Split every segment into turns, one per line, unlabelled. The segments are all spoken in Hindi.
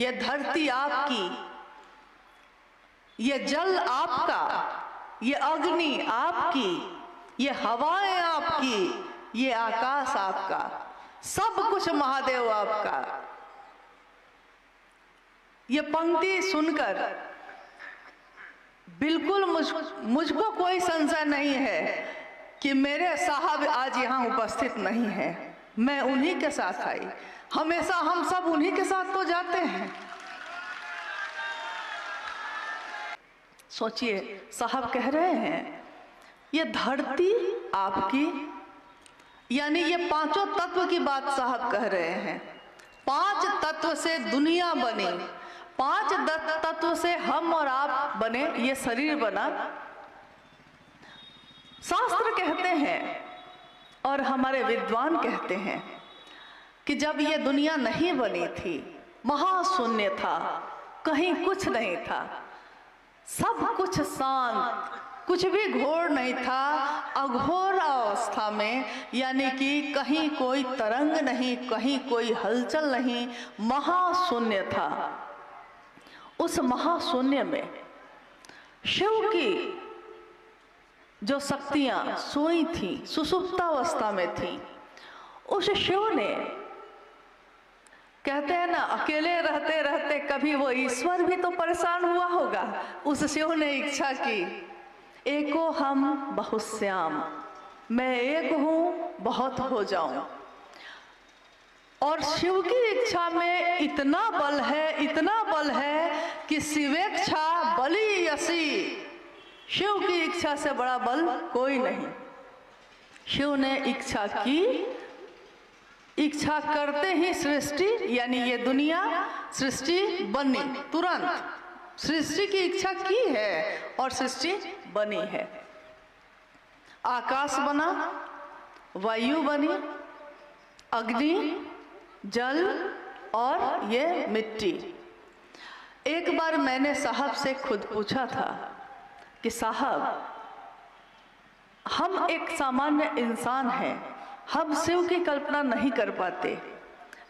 ये धरती आपकी, ये जल आपका, ये अग्नि आपकी, ये हवाएं आपकी, ये आकाश आपका, सब कुछ महादेव आपका। ये पंक्ति सुनकर बिल्कुल मुझको कोई संशय नहीं है कि मेरे साहब आज यहाँ उपस्थित नहीं है। मैं उन्हीं के साथ आई, हमेशा हम सब उन्हीं के साथ तो जाते हैं। सोचिए, साहब कह रहे हैं ये धरती आपकी, यानी ये पांचों तत्व की बात साहब कह रहे हैं। 5 तत्व से दुनिया बनी, 5 तत्व से हम और आप बने, ये शरीर बना। शास्त्र कहते हैं और हमारे विद्वान कहते हैं कि जब ये दुनिया नहीं बनी थी, महाशून्य था, कहीं कुछ नहीं था, सब कुछ शांत, कुछ भी घोर नहीं था, अघोर अवस्था में, यानी कि कहीं कोई तरंग नहीं, कहीं कोई हलचल नहीं, महाशून्य था। उस महाशून्य में शिव की जो शक्तियां सोई थी, सुषुप्तावस्था में थी, उस शिव ने, कहते हैं ना, अकेले रहते रहते कभी वो ईश्वर भी तो परेशान हुआ होगा। उस शिव ने इच्छा की, एको हम बहुश्याम, मैं एक हूं बहुत हो जाऊं। और शिव की इच्छा में इतना बल है, इतना बल है कि शिवेच्छा बली यसी, शिव की इच्छा से बड़ा बल कोई नहीं। शिव ने इच्छा की, इच्छा करते ही सृष्टि, यानी ये दुनिया सृष्टि बनी, तुरंत सृष्टि की इच्छा की है और सृष्टि बनी है। आकाश बना, वायु बनी, अग्नि, जल और ये मिट्टी। एक बार मैंने साहब से खुद पूछा था कि साहब, हम एक सामान्य इंसान हैं, हम शिव की कल्पना नहीं कर पाते,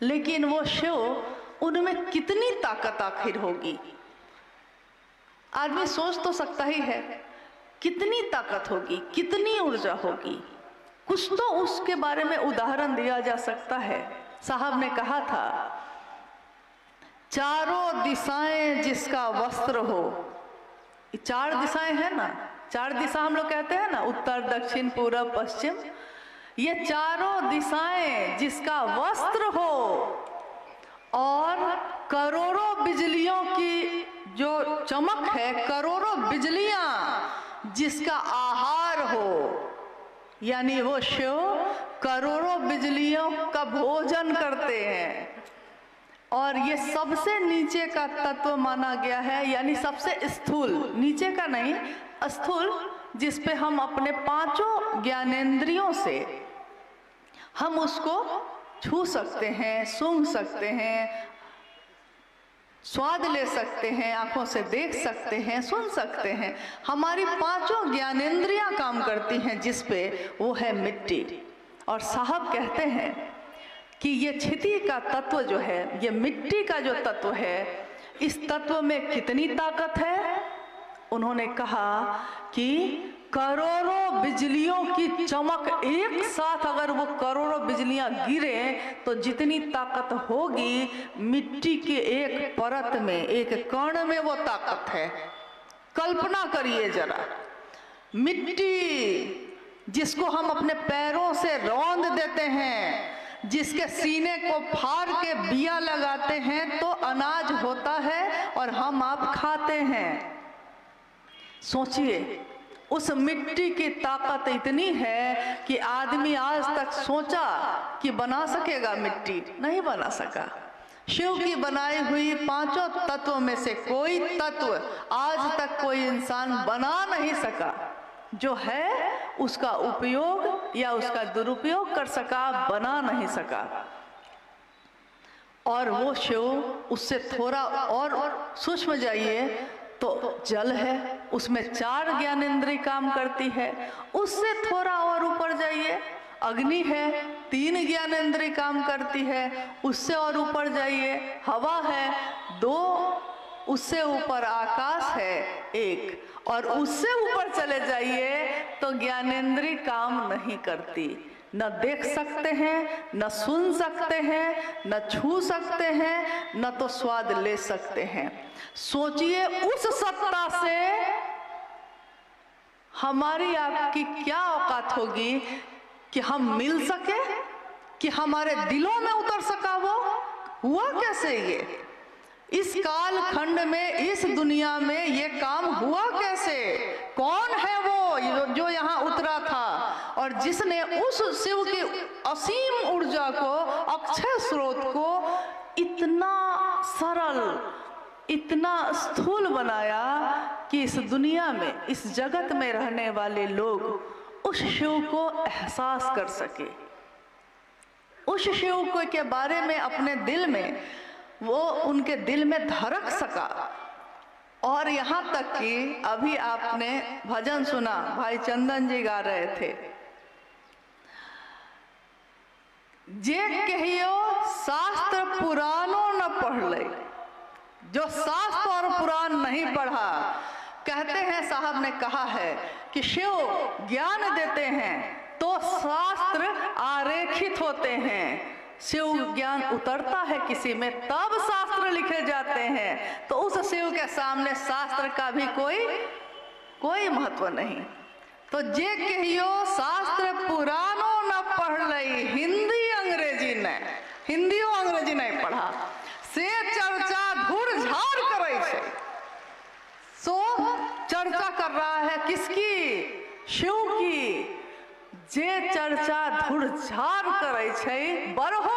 लेकिन वो शिव, उनमें कितनी ताकत आखिर होगी? आदमी सोच तो सकता ही है, कितनी ताकत होगी, कितनी ऊर्जा होगी। कुछ तो उसके बारे में उदाहरण दिया जा सकता है। साहब ने कहा था, चारों दिशाएं जिसका वस्त्र हो, 4 दिशाएं हैं ना, 4 दिशा हम लोग कहते हैं ना, उत्तर, दक्षिण, पूरब, पश्चिम। ये चारों दिशाएं जिसका वस्त्र हो और करोड़ों बिजलियों की जो चमक है, करोड़ों बिजलियां जिसका आहार हो, यानी वो शिव करोड़ों बिजलियों का भोजन करते हैं। और ये सबसे नीचे का तत्व माना गया है, यानी सबसे स्थूल, नीचे का नहीं, स्थूल, जिस पे हम अपने 5 ज्ञानेंद्रियों से हम उसको छू सकते हैं, सूंघ सकते हैं, स्वाद ले सकते हैं, आंखों से देख सकते हैं, सुन सकते हैं। हमारी 5 ज्ञानेंद्रियां काम करती हैं जिस पे, वो है मिट्टी। और साहब कहते हैं कि ये क्षिति का तत्व जो है, ये मिट्टी का जो तत्व है, इस तत्व में कितनी ताकत है? उन्होंने कहा कि करोड़ों बिजलियों की चमक एक साथ, अगर वो करोड़ों बिजलियां गिरे तो जितनी ताकत होगी, मिट्टी के एक परत में, एक कण में वो ताकत है। कल्पना करिए जरा, मिट्टी जिसको हम अपने पैरों से रौंद देते हैं, जिसके सीने को फाड़ के बिया लगाते हैं तो अनाज होता है और हम आप खाते हैं। सोचिए, उस मिट्टी की ताकत इतनी है कि आदमी आज तक सोचा कि बना सकेगा, मिट्टी नहीं बना सका। शिव की बनाई हुई 5 तत्वों में से कोई तत्व आज तक कोई इंसान बना नहीं सका। जो है उसका उपयोग या उसका दुरुपयोग कर सका, बना नहीं सका। और वो शिव, उससे थोड़ा और सूक्ष्म जाइए तो जल है, उसमें 4 ज्ञानेंद्रिय काम करती है। उससे थोड़ा और ऊपर जाइए, अग्नि है, 3 ज्ञानेंद्रिय काम करती है। उससे और ऊपर जाइए, हवा है, दो, उससे ऊपर आकाश है एक, और उससे ऊपर चले जाइए तो ज्ञानेंद्रिय काम नहीं करती। न देख सकते हैं, न सुन सकते हैं, न छू सकते हैं, न तो स्वाद ले सकते हैं। सोचिए उस सत्ता से हमारी आपकी क्या औकात होगी कि हम मिल सके, कि हमारे दिलों में उतर सका। वो हुआ कैसे? ये इस काल खंड में, इस दुनिया में ये काम हुआ कैसे? कौन है वो जो यहाँ उतरा था और जिसने उस शिव की असीम ऊर्जा को, अक्षय स्रोत को इतना सरल, इतना स्थूल बनाया कि इस दुनिया में, इस जगत में रहने वाले लोग उस शिव को एहसास कर सके, उस शिव को के बारे में अपने दिल में, वो उनके दिल में धड़क सका। और यहाँ तक कि अभी आपने भजन सुना, भाई चंदन जी गा रहे थे, जे कहियो शास्त्र पुराणों न पढ़ ले। जो शास्त्र और पुराण नहीं पढ़ा, कहते हैं, साहब ने कहा है कि शिव ज्ञान देते हैं तो शास्त्र आरेखित होते हैं। शिव ज्ञान उतरता है किसी में तब शास्त्र लिखे जाते हैं। तो उस शिव के सामने शास्त्र का भी कोई महत्व नहीं। तो जे कहियो शास्त्र पुराणों न पढ़ लई, हिंदी और अंग्रेजी नहीं पढ़ा, से चर्चा धुर झाड़ करे छे। सो चर्चा कर रहा है किसकी? शिव की। जे चर्चा धुर झाड़ करे छे, 12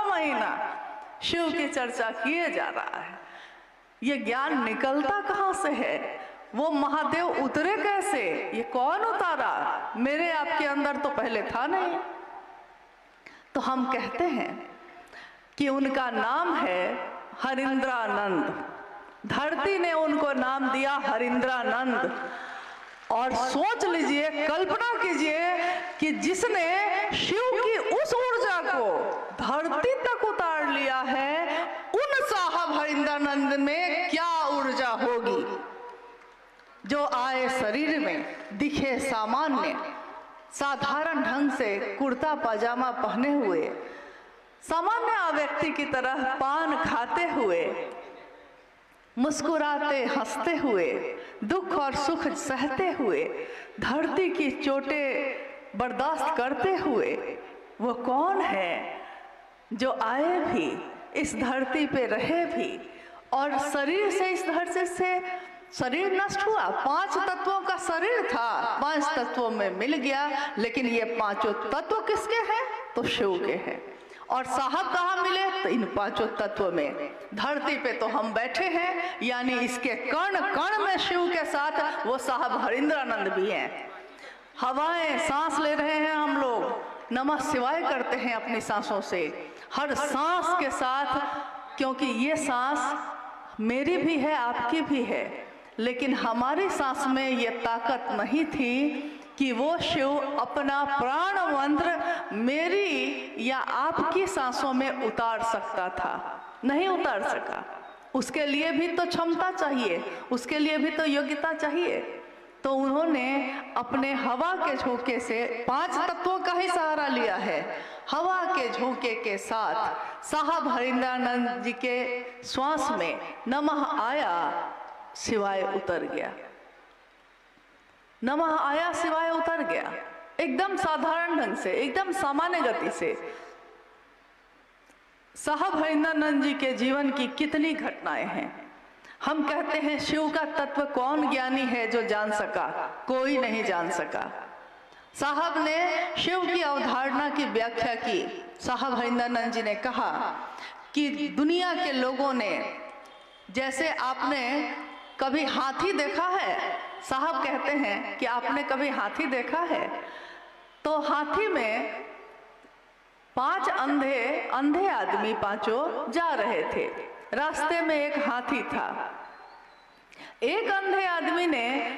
महीना शिव की चर्चा किए जा रहा है। ये ज्ञान निकलता कहाँ से है? वो महादेव उतरे कैसे? ये कौन उतारा? मेरे आपके अंदर तो पहले था नहीं। तो हम कहते हैं कि उनका नाम है हरिंद्रानंद। धरती ने उनको नाम दिया हरिंद्रानंद। और सोच लीजिए, कल्पना कीजिए कि जिसने शिव की उस ऊर्जा को धरती तक उतार लिया है, उन साहब हरिंद्रानंद में क्या ऊर्जा होगी? जो आए शरीर में, दिखे सामान्य, साधारण ढंग से कुर्ता पजामा पहने हुए, सामान्य व्यक्ति की तरह पान खाते हुए, मुस्कुराते हंसते हुए, दुख और सुख सहते हुए, धरती की चोटें बर्दाश्त करते हुए, वो कौन है जो आए भी, इस धरती पे रहे भी, और शरीर से, इस धरती से शरीर नष्ट हुआ। 5 तत्वों का शरीर था, 5 तत्वों में मिल गया, लेकिन ये 5 तत्व किसके हैं? तो शिव के हैं। और साहब कहाँ मिले? तो इन 5 तत्व में। धरती पे तो हम बैठे हैं, यानी इसके कण कण में शिव के साथ वो साहब हरिंद्रानंद भी हैं। हवाएं सांस ले रहे हैं हम लोग, नमः शिवाय करते हैं अपनी सांसों से, हर सांस के साथ, क्योंकि ये सांस मेरी भी है, आपकी भी है, लेकिन हमारी सांस में ये ताकत नहीं थी कि वो शिव अपना प्राण मंत्र मेरी या आपकी सांसों में उतार सकता था। नहीं उतार सका। उसके लिए भी तो क्षमता चाहिए, उसके लिए भी तो योग्यता चाहिए। तो उन्होंने अपने हवा के झोंके से 5 तत्वों का ही सहारा लिया है। हवा के झोंके के साथ साहब हरिंद्रानंद जी के श्वास में नमः आया, शिवाय उतर गया। नमः आया, शिवाय उतर गया, एकदम साधारण ढंग से, एकदम सामान्य गति से। साहब हरिंद्रानंद जी के जीवन की कितनी घटनाएं हैं। हम कहते हैं शिव का तत्व कौन ज्ञानी है जो जान सका? कोई नहीं जान सका। साहब ने शिव की अवधारणा की व्याख्या की। साहब हरिंद्रानंद जी ने कहा कि दुनिया के लोगों ने, जैसे आपने कभी हाथी देखा है? साहब कहते हैं कि आपने कभी हाथी देखा है? तो हाथी में 5 अंधे आदमी 5 जा रहे थे। रास्ते में एक हाथी था। एक अंधे आदमी ने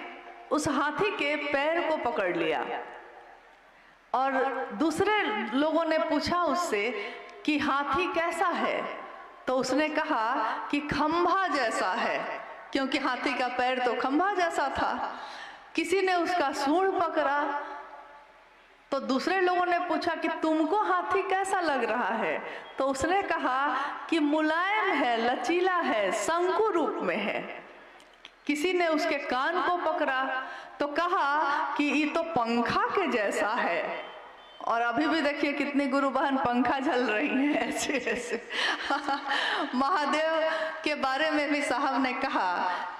उस हाथी के पैर को पकड़ लिया और दूसरे लोगों ने पूछा उससे कि हाथी कैसा है? तो उसने कहा कि खंभा जैसा है, क्योंकि हाथी का पैर तो खंभा जैसा था। किसी ने उसका सूंड पकड़ा तो दूसरे लोगों ने पूछा कि तुमको हाथी कैसा लग रहा है? तो उसने कहा कि मुलायम है, लचीला है, शंकु रूप में है। किसी ने उसके कान को पकड़ा तो कहा कि ये तो पंखा के जैसा है। और अभी भी देखिए कितनी गुरु बहन पंखा झल रही हैं ऐसे ऐसे। महादेव के बारे में भी साहब ने कहा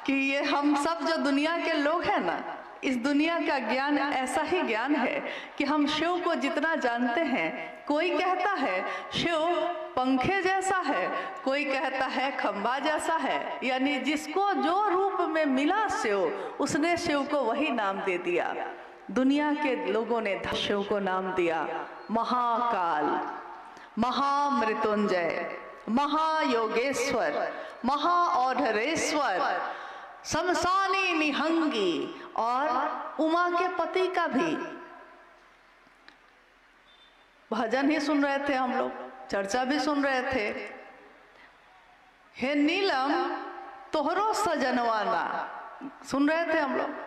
कि ये हम सब जो दुनिया के लोग हैं ना, इस दुनिया का ज्ञान ऐसा ही ज्ञान है कि हम शिव को जितना जानते हैं, कोई कहता है शिव पंखे जैसा है, कोई कहता है खंभा जैसा है। यानी जिसको जो रूप में मिला शिव, उसने शिव को वही नाम दे दिया। दुनिया के लोगों ने शिव को नाम दिया महाकाल, महामृत्युंजय, महायोगेश्वर, महाऔढ़ेश्वर, शमशानी निहंगी और उमा के पति का भी भजन ही सुन रहे थे हम लोग, चर्चा भी सुन रहे थे। हे नीलम तोहरो सजनवाना, सुन रहे थे हम लोग।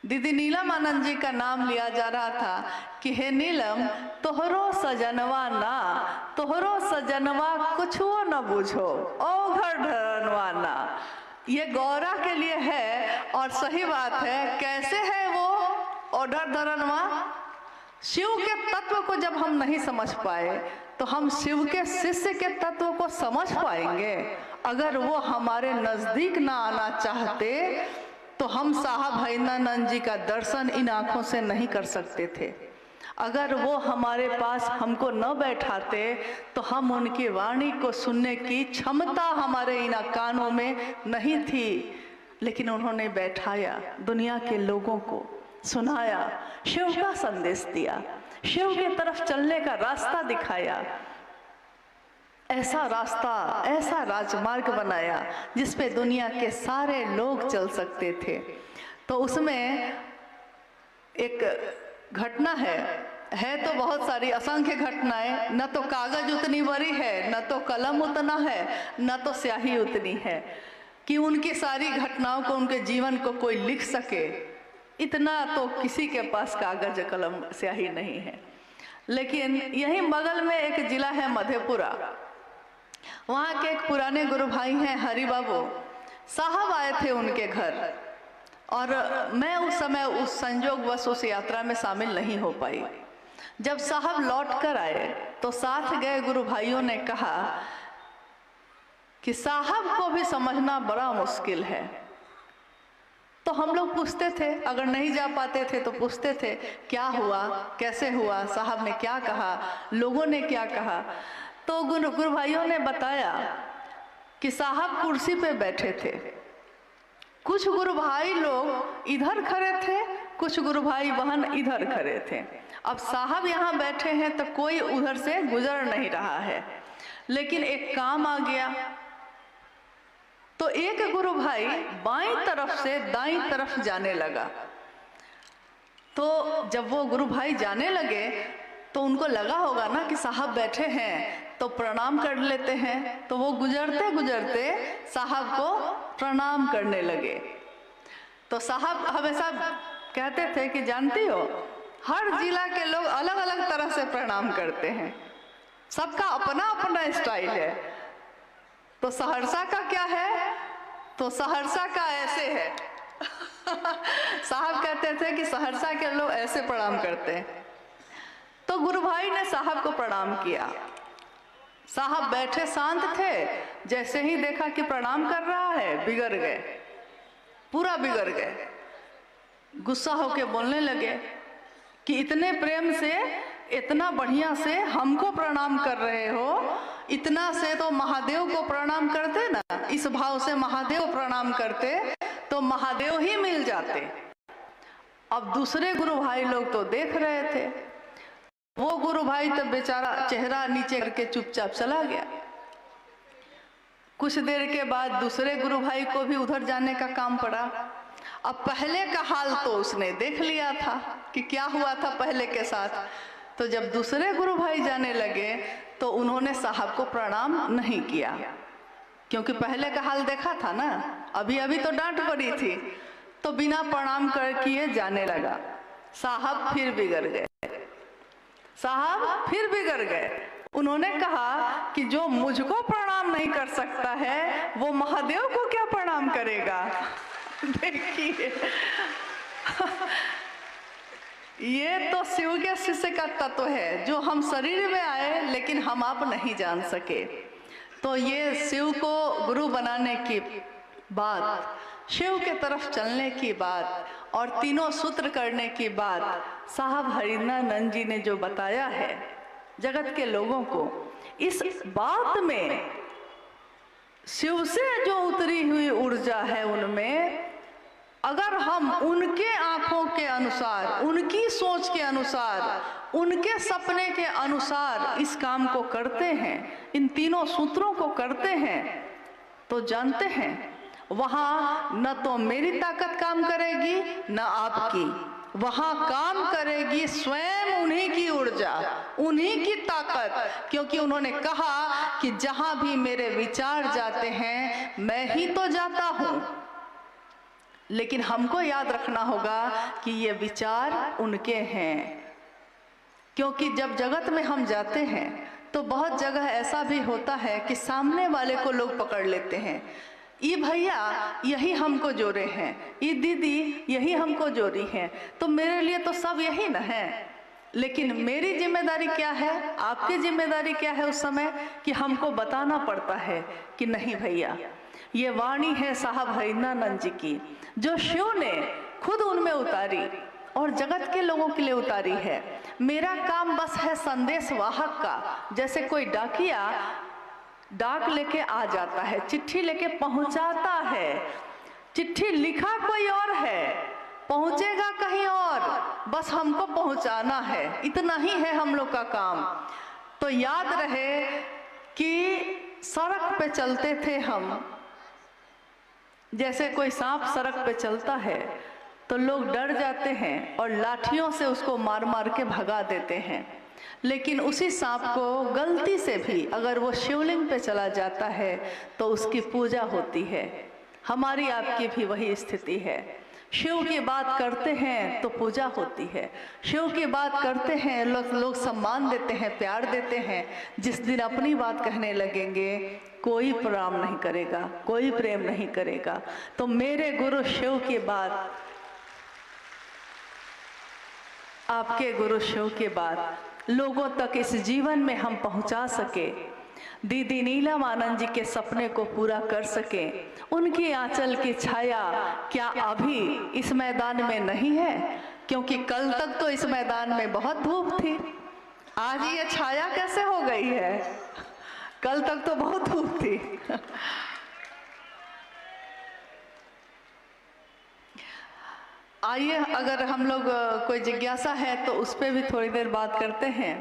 दीदी नीलम आनंद जी का नाम लिया जा रहा था कि हे नीलम तोहरो सजनवा ना, तोहरो सजनवा कुछो न बुझो, ओ घर धरनवा ना। ये गौरा के लिए है और सही बात है। कैसे है वो ओढ़र धरनवा? शिव के तत्व को जब हम नहीं समझ पाए तो हम शिव के शिष्य के तत्व को समझ पाएंगे? अगर वो हमारे नजदीक ना आना चाहते तो हम साहब भैरवानंद जी का दर्शन इन आंखों से नहीं कर सकते थे। अगर वो हमारे पास हमको न बैठाते तो हम उनकी वाणी को सुनने की क्षमता हमारे इन कानों में नहीं थी। लेकिन उन्होंने बैठाया, दुनिया के लोगों को सुनाया, शिव का संदेश दिया, शिव की तरफ चलने का रास्ता दिखाया। ऐसा रास्ता, ऐसा राजमार्ग बनाया जिस पे दुनिया के सारे लोग चल सकते थे। तो उसमें एक घटना है तो बहुत सारी, असंख्य घटनाएं। न तो कागज उतनी बड़ी है, न तो कलम उतना है, न तो स्याही उतनी है कि उनकी सारी घटनाओं को, उनके जीवन को कोई लिख सके। इतना तो किसी के पास कागज कलम स्याही नहीं है। लेकिन यही बगल में एक जिला है मधेपुरा, वहाँ के एक पुराने गुरु भाई हैं हरि बाबू साहब आए थे उनके घर। और मैं उस समय उस संयोगवश उस यात्रा में शामिल नहीं हो पाई। जब साहब लौट कर आए तो साथ गए गुरु भाइयों ने कहा कि साहब को भी समझना बड़ा मुश्किल है। तो हम लोग पूछते थे, अगर नहीं जा पाते थे तो पूछते थे क्या हुआ, कैसे हुआ, साहब ने क्या कहा, लोगों ने क्या कहा। तो गुरु भाइयों ने बताया कि साहब कुर्सी पे बैठे थे, कुछ गुरु भाई लोग इधर खड़े थे, कुछ गुरु भाई बहन इधर खड़े थे। अब साहब यहाँ बैठे हैं तो कोई उधर से गुजर नहीं रहा है। लेकिन एक काम आ गया तो एक गुरु भाई बाईं तरफ से दाईं तरफ जाने लगा। तो जब वो गुरु भाई जाने लगे तो उनको लगा होगा ना कि साहब बैठे हैं तो प्रणाम कर लेते हैं। तो वो गुजरते गुजरते साहब को प्रणाम करने लगे। तो साहब हमेशा कहते थे कि जानती हो, हर जिला के लोग अलग अलग तरह से प्रणाम करते हैं, सबका अपना अपना स्टाइल है। तो सहरसा का क्या है? तो सहरसा का ऐसे है। साहब कहते थे कि सहरसा के लोग ऐसे प्रणाम करते हैं। तो गुरु भाई ने साहब को प्रणाम किया। साहब बैठे शांत थे, जैसे ही देखा कि प्रणाम कर रहा है बिगड़ गए, पूरा बिगड़ गए। गुस्सा होके बोलने लगे कि इतने प्रेम से, इतना बढ़िया से हमको प्रणाम कर रहे हो, इतना से तो महादेव को प्रणाम करते ना, इस भाव से महादेव प्रणाम करते तो महादेव ही मिल जाते। अब दूसरे गुरु भाई लोग तो देख रहे थे। वो गुरु भाई तो बेचारा चेहरा नीचे करके चुपचाप चला गया। कुछ देर के बाद दूसरे गुरु भाई को भी उधर जाने का काम पड़ा। अब पहले का हाल तो उसने देख लिया था कि क्या हुआ था पहले के साथ। तो जब दूसरे गुरु भाई जाने लगे तो उन्होंने साहब को प्रणाम नहीं किया, क्योंकि पहले का हाल देखा था ना, अभी अभी तो डांट पड़ी थी, तो बिना प्रणाम कर किए जाने लगा। साहब फिर बिगड़ गए, साहब फिर बिगड़ गए। उन्होंने कहा कि जो मुझको प्रणाम नहीं कर सकता है वो महादेव को क्या प्रणाम करेगा। देखिए ये तो शिव के शिष्य का तत्व है, जो हम शरीर में आए लेकिन हम आप नहीं जान सके। तो ये शिव को गुरु बनाने की बात, शिव के तरफ चलने की बात और तीनों सूत्र करने की बात साहब हरिनानंद जी ने जो बताया है जगत के लोगों को, इस बात में शिव से जो उतरी हुई ऊर्जा है उनमें, अगर हम उनके आंखों के अनुसार, उनकी सोच के अनुसार, उनके सपने के अनुसार इस काम को करते हैं, इन तीनों सूत्रों को करते हैं, तो जानते हैं वहां न तो मेरी ताकत काम करेगी न आपकी, वहां काम करेगी स्वयं उन्हीं की ऊर्जा, उन्हीं की ताकत। क्योंकि उन्होंने कहा कि जहां भी मेरे विचार जाते हैं मैं ही तो जाता हूं, लेकिन हमको याद रखना होगा कि ये विचार उनके हैं। क्योंकि जब जगत में हम जाते हैं तो बहुत जगह ऐसा भी होता है कि सामने वाले को लोग पकड़ लेते हैं, ये भैया यही हमको जोड़े हैं, ये दीदी यही हमको जोड़ी हैं, तो मेरे लिए तो सब यही न है। लेकिन मेरी जिम्मेदारी क्या है, आपकी जिम्मेदारी क्या है उस समय, कि हमको बताना पड़ता है कि नहीं भैया, ये वाणी है साहब हरिनानंद जी की, जो शिव ने खुद उनमें उतारी और जगत के लोगों के लिए उतारी है। मेरा काम बस है संदेश वाहक का। जैसे कोई डाकिया डाक लेके आ जाता है, चिट्ठी लेके पहुंचाता है, चिट्ठी लिखा कोई और है, पहुंचेगा कहीं और, बस हमको पहुंचाना है, इतना ही है हम लोग का काम। तो याद रहे कि सड़क पे चलते थे हम, जैसे कोई सांप सड़क पे चलता है तो लोग डर जाते हैं और लाठियों से उसको मार मार के भगा देते हैं, लेकिन उसी सांप को गलती से भी अगर वो शिवलिंग पे चला जाता है तो उसकी पूजा होती है। हमारी आपकी भी वही स्थिति है। शिव की बात करते हैं तो पूजा होती है, शिव की बात करते हैं लोग सम्मान देते हैं, प्यार देते हैं। जिस दिन अपनी बात कहने लगेंगे कोई प्रणाम नहीं करेगा, कोई प्रेम नहीं करेगा। तो मेरे गुरु शिव की बात, आपके गुरु शिव की बात लोगों तक इस जीवन में हम पहुंचा सके, दीदी नीलम आनंद जी के सपने को पूरा कर सके। उनकी आंचल की छाया क्या अभी इस मैदान में नहीं है? क्योंकि कल तक तो इस मैदान में बहुत धूप थी, आज ये छाया कैसे हो गई है? कल तक तो बहुत धूप थी। आइए, अगर हम लोग कोई जिज्ञासा है तो उस पर भी थोड़ी देर बात करते हैं।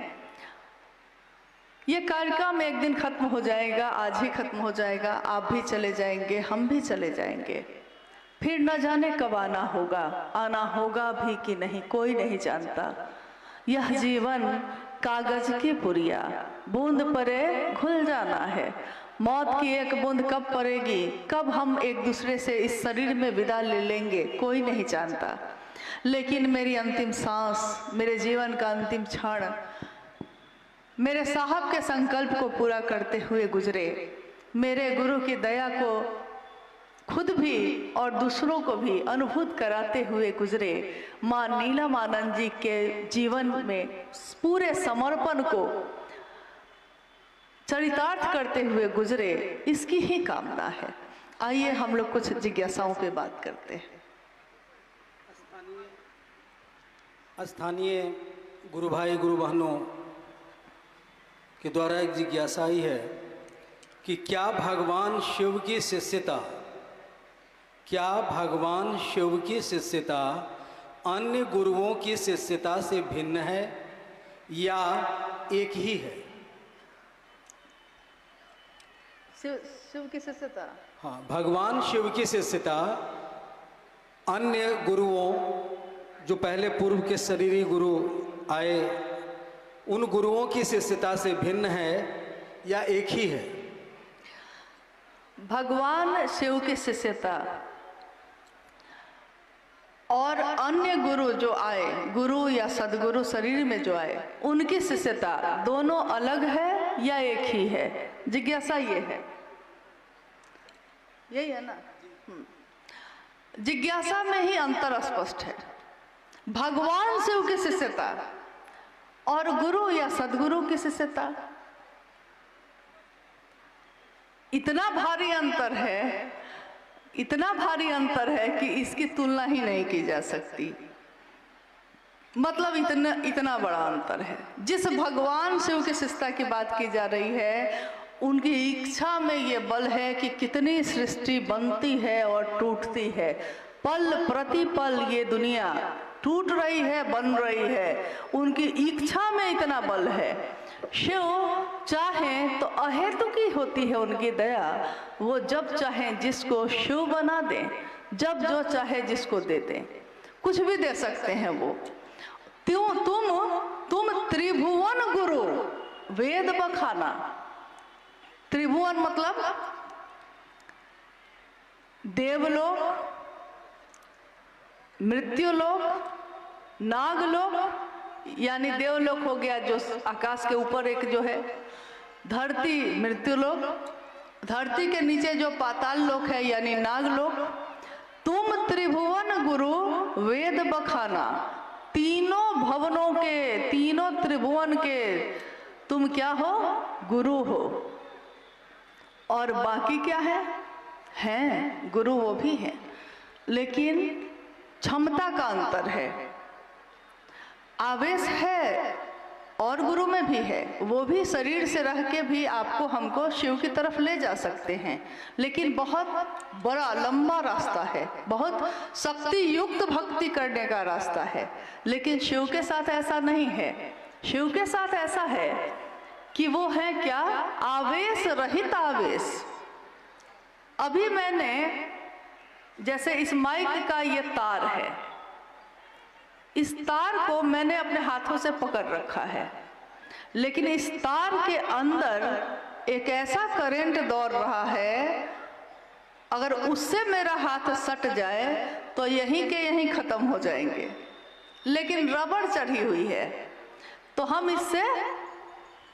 ये कार्यक्रम एक दिन खत्म हो जाएगा, आज ही खत्म हो जाएगा, आप भी चले जाएंगे, हम भी चले जाएंगे, फिर न जाने कब आना होगा भी कि नहीं, कोई नहीं जानता। यह जीवन कागज की पुरिया, बूंद परे घुल जाना है। मौत की एक बूंद कब पड़ेगी, कब हम एक दूसरे से इस शरीर में विदा ले लेंगे, कोई नहीं जानता। लेकिन मेरी अंतिम सांस, मेरे जीवन का अंतिम क्षण मेरे साहब के संकल्प को पूरा करते हुए गुजरे, मेरे गुरु की दया को खुद भी और दूसरों को भी अनुभूत कराते हुए गुजरे। माँ नीलम आनंद जी के जीवन में पूरे समर्पण को चरितार्थ करते हुए गुजरे, इसकी ही कामना है। आइए हम लोग कुछ जिज्ञासाओं पे बात करते हैं।
स्थानीय गुरु भाई गुरु बहनों के द्वारा एक जिज्ञासा ही है कि क्या भगवान शिव की शिष्यता, क्या भगवान शिव की शिष्यता अन्य गुरुओं की शिष्यता से भिन्न है या एक ही है?
शिव की शिष्यता,
हाँ, भगवान शिव की शिष्यता अन्य गुरुओं, जो पहले पूर्व के शरीरी गुरु आए उन गुरुओं की शिष्यता से भिन्न है या एक ही है?
भगवान शिव की शिष्यता और अन्य गुरु जो आए, गुरु या सदगुरु शरीर में जो आए, उनकी शिष्यता दोनों अलग है या एक ही है? जिज्ञासा ये है, यही है ना। जिज्ञासा में ही अंतर स्पष्ट है। भगवान शिव की शिष्यता और गुरु या सदगुरु की शिष्यता, इतना भारी अंतर है, इतना भारी अंतर है कि इसकी तुलना ही नहीं की जा सकती। मतलब इतना बड़ा अंतर है। जिस भगवान शिव की शिष्यता की बात की जा रही है, उनकी इच्छा में ये बल है कि कितनी सृष्टि बनती है और टूटती है। पल प्रति पल ये दुनिया टूट रही है, बन रही है। उनकी इच्छा में इतना बल है। शिव चाहें तो अहेतुकी होती है उनकी दया। वो जब चाहें जिसको शिव बना दें, जब जो चाहे जिसको दे दें, कुछ भी दे सकते हैं वो। तुम त्रिभुवन गुरु वेद बखाना। त्रिभुवन मतलब देवलोक, मृत्युलोक, नागलोक, यानी देवलोक हो गया जो आकाश के ऊपर एक जो है, धरती मृत्युलोक, धरती के नीचे जो पाताल लोक है यानी नागलोक। तुम त्रिभुवन गुरु वेद बखाना। तीनों भवनों के, तीनों त्रिभुवन के तुम क्या हो? गुरु हो। और बाकी क्या है? हैं गुरु, वो भी हैं, लेकिन क्षमता का अंतर है। आवेश है और गुरु में भी है। वो भी शरीर से रह के भी आपको हमको शिव की तरफ ले जा सकते हैं, लेकिन बहुत बड़ा लंबा रास्ता है, बहुत शक्ति युक्त भक्ति करने का रास्ता है। लेकिन शिव के साथ ऐसा नहीं है। शिव के साथ ऐसा है कि वो है क्या? आवेश रहित आवेश। अभी मैंने, जैसे इस माइक का ये तार है, इस तार को मैंने अपने हाथों से पकड़ रखा है, लेकिन इस तार के अंदर एक ऐसा करंट दौड़ रहा है, अगर उससे मेरा हाथ सट जाए तो यहीं के यहीं खत्म हो जाएंगे। लेकिन रबड़ चढ़ी हुई है, तो हम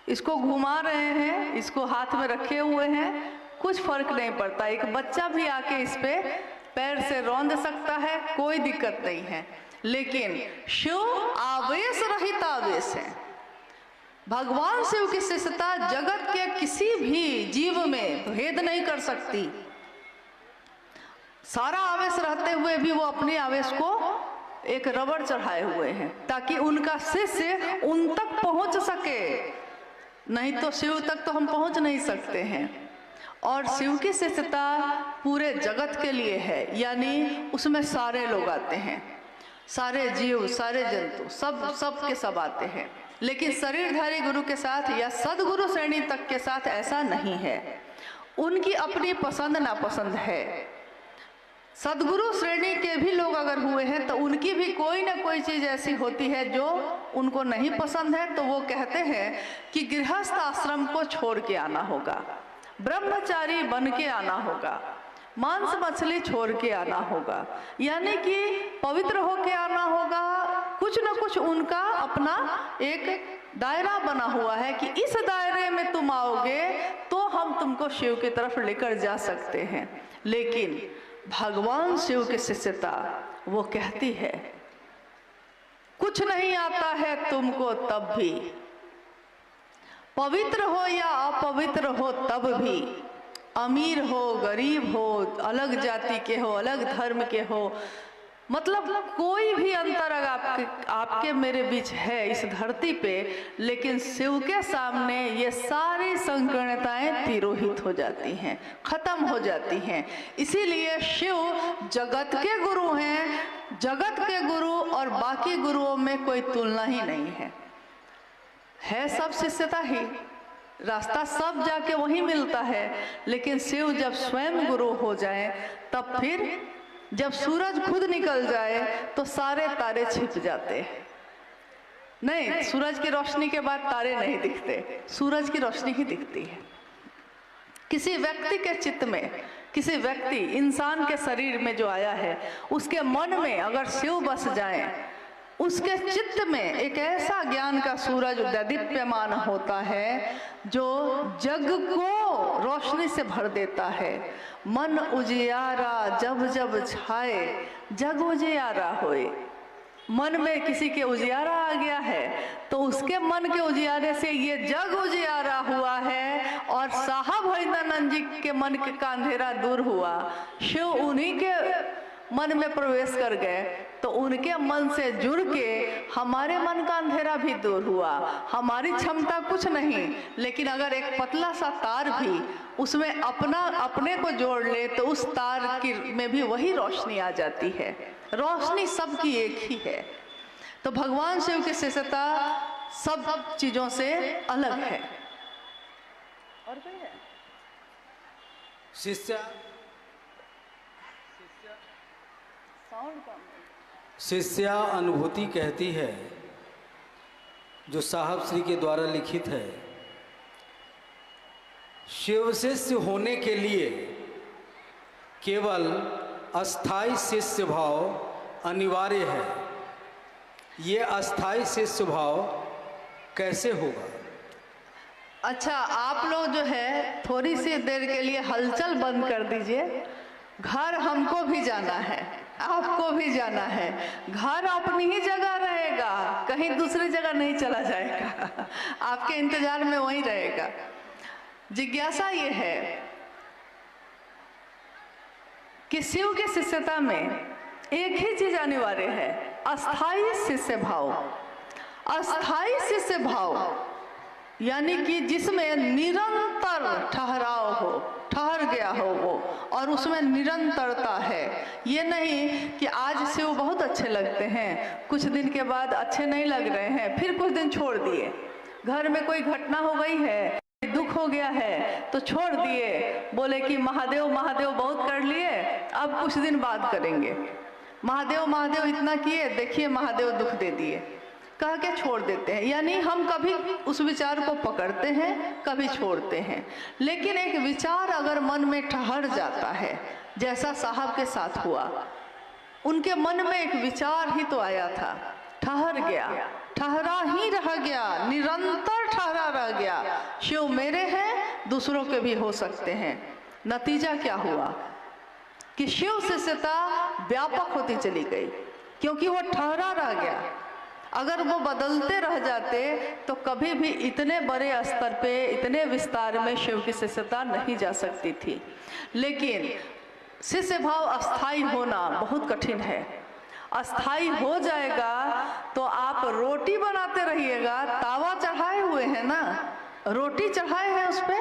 इसको घुमा रहे हैं, इसको हाथ में रखे हुए हैं, कुछ फर्क नहीं पड़ता। एक बच्चा भी आके इस पे पैर से रौंद सकता है, कोई दिक्कत नहीं है। लेकिन शिव आवेश रहित आवेश है। भगवान शिव की शिष्यता जगत के किसी भी जीव में भेद नहीं कर सकती। सारा आवेश रहते हुए भी वो अपने आवेश को एक रबड़ चढ़ाए हुए हैं, ताकि उनका शिष्य उन तक पहुंच सके। नहीं तो शिव तक तो हम पहुंच नहीं सकते हैं। और शिव की शिष्यता पूरे जगत के लिए है, यानी उसमें सारे लोग आते हैं, सारे जीव, सारे जंतु, सब के सब आते हैं। लेकिन शरीरधारी गुरु के साथ या सदगुरु श्रेणी तक के साथ ऐसा नहीं है। उनकी अपनी पसंद नापसंद है। सदगुरु श्रेणी के भी लोग अगर हुए हैं तो उनकी भी कोई ना कोई चीज ऐसी होती है जो उनको नहीं पसंद है, तो वो कहते हैं कि गृहस्थ आश्रम को छोड़ के आना होगा, ब्रह्मचारी बन के आना होगा, मांस मछली छोड़ के आना होगा, यानी कि पवित्र होके आना होगा। कुछ न कुछ उनका अपना एक दायरा बना हुआ है कि इस दायरे में तुम आओगे तो हम तुमको शिव की तरफ लेकर जा सकते हैं। लेकिन भगवान शिव की शिष्यता वो कहती है, कुछ नहीं आता है तुमको तब भी, पवित्र हो या अपवित्र हो तब भी, अमीर हो गरीब हो, अलग जाति के हो, अलग धर्म के हो, मतलब कोई भी अंतर अगर आपके मेरे बीच है इस धरती पे, लेकिन शिव के सामने ये सारी संकीर्णताएं तिरोहित हो जाती हैं, खत्म हो जाती हैं। इसीलिए शिव जगत के गुरु हैं। जगत के गुरु और बाकी गुरुओं में कोई तुलना ही नहीं है सब शिष्यता ही, रास्ता सब जाके वहीं मिलता है। लेकिन शिव जब स्वयं गुरु हो जाए, तब फिर जब सूरज खुद निकल जाए तो सारे तारे छिप जाते हैं। नहीं, सूरज की रोशनी के बाद तारे नहीं दिखते, सूरज की रोशनी ही दिखती है। किसी व्यक्ति के चित्त में, किसी व्यक्ति इंसान के शरीर में जो आया है, उसके मन में अगर शिव बस जाए, उसके चित्त में एक ऐसा ज्ञान का सूरज उदीप्यमान होता है जो जग को रोशनी से भर देता है। मन उजियारा जब जब छाए, जग उजियारा होए। मन में किसी के उजियारा आ गया है तो उसके मन के उजियारे से ये जग उजियारा हुआ है और साहब हरिदानंद जी के मन का अंधेरा दूर हुआ। शिव उन्हीं के मन में प्रवेश कर गए तो उनके मन से जुड़ के हमारे मन का अंधेरा भी दूर हुआ। हमारी क्षमता कुछ नहीं, लेकिन अगर एक पतला सा तार भी उसमें अपने को जोड़ ले तो उस तार की में भी वही रोशनी आ जाती है। रोशनी सबकी एक ही है। तो भगवान शिव की शिष्यता सब चीजों से अलग है। और कोई है?
शिष्या अनुभूति कहती है, जो साहब श्री के द्वारा लिखित है। शिव शिष्य होने के लिए केवल अस्थाई शिष्य भाव अनिवार्य है। ये अस्थाई शिष्य भाव कैसे होगा?
अच्छा, आप लोग जो है थोड़ी सी देर के लिए हलचल बंद कर दीजिए। घर हमको भी जाना है, आपको भी जाना है। घर अपनी ही जगह रहेगा, कहीं दूसरी जगह नहीं चला जाएगा, आपके इंतजार में वहीं रहेगा। जिज्ञासा ये है कि शिव की शिष्यता में एक ही चीज अनिवार्य है, अस्थाई शिष्य भाव। अस्थाई शिष्य भाव यानी कि जिसमें निरंतर ठहराव हो, ठहर गया हो वो, और उसमें निरंतरता है। ये नहीं कि आज शिव बहुत अच्छे लगते हैं, कुछ दिन के बाद अच्छे नहीं लग रहे हैं, फिर कुछ दिन छोड़ दिए। घर में कोई घटना हो गई है, दुख हो गया है तो छोड़ दिए, बोले कि महादेव महादेव बहुत कर लिए, अब कुछ दिन बाद करेंगे। महादेव महादेव इतना किए, देखिए महादेव दुख दे दिए, कह के छोड़ देते हैं। यानी हम कभी उस विचार को पकड़ते हैं, कभी छोड़ते हैं। लेकिन एक विचार अगर मन में ठहर जाता है, जैसा साहब के साथ हुआ, उनके मन में एक विचार ही तो आया था, ठहर गया, ठहरा ही रह गया, निरंतर ठहरा रह गया। शिव मेरे हैं, दूसरों के भी हो सकते हैं। नतीजा क्या हुआ कि शिव शिष्यता व्यापक होती चली गई, क्योंकि वो ठहरा रह गया। अगर वो बदलते रह जाते तो कभी भी इतने बड़े स्तर पे, इतने विस्तार में शिव की शिष्यता नहीं जा सकती थी। लेकिन शिष्य भाव अस्थाई होना बहुत कठिन है। अस्थाई हो जाएगा तो आप रोटी बनाते रहिएगा, तावा चढ़ाए हुए हैं ना, रोटी चढ़ाए हैं उस पे,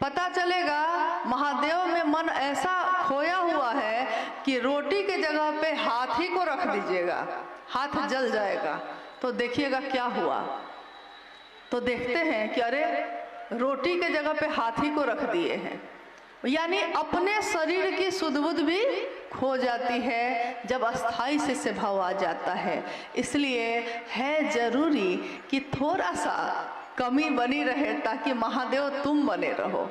पता चलेगा महादेव में मन ऐसा खोया हुआ है कि रोटी के जगह पे हाथ ही को रख दीजिएगा, हाथ जल जाएगा। तो देखिएगा क्या हुआ। तो देखते हैं कि अरे रोटी के जगह पे हाथी को रख दिए हैं। यानी अपने शरीर की सुध बुध भी खो जाती है जब अस्थाई शिष्य भाव आ जाता है। इसलिए है जरूरी कि थोड़ा सा कमी बनी रहे ताकि महादेव तुम बने रहो,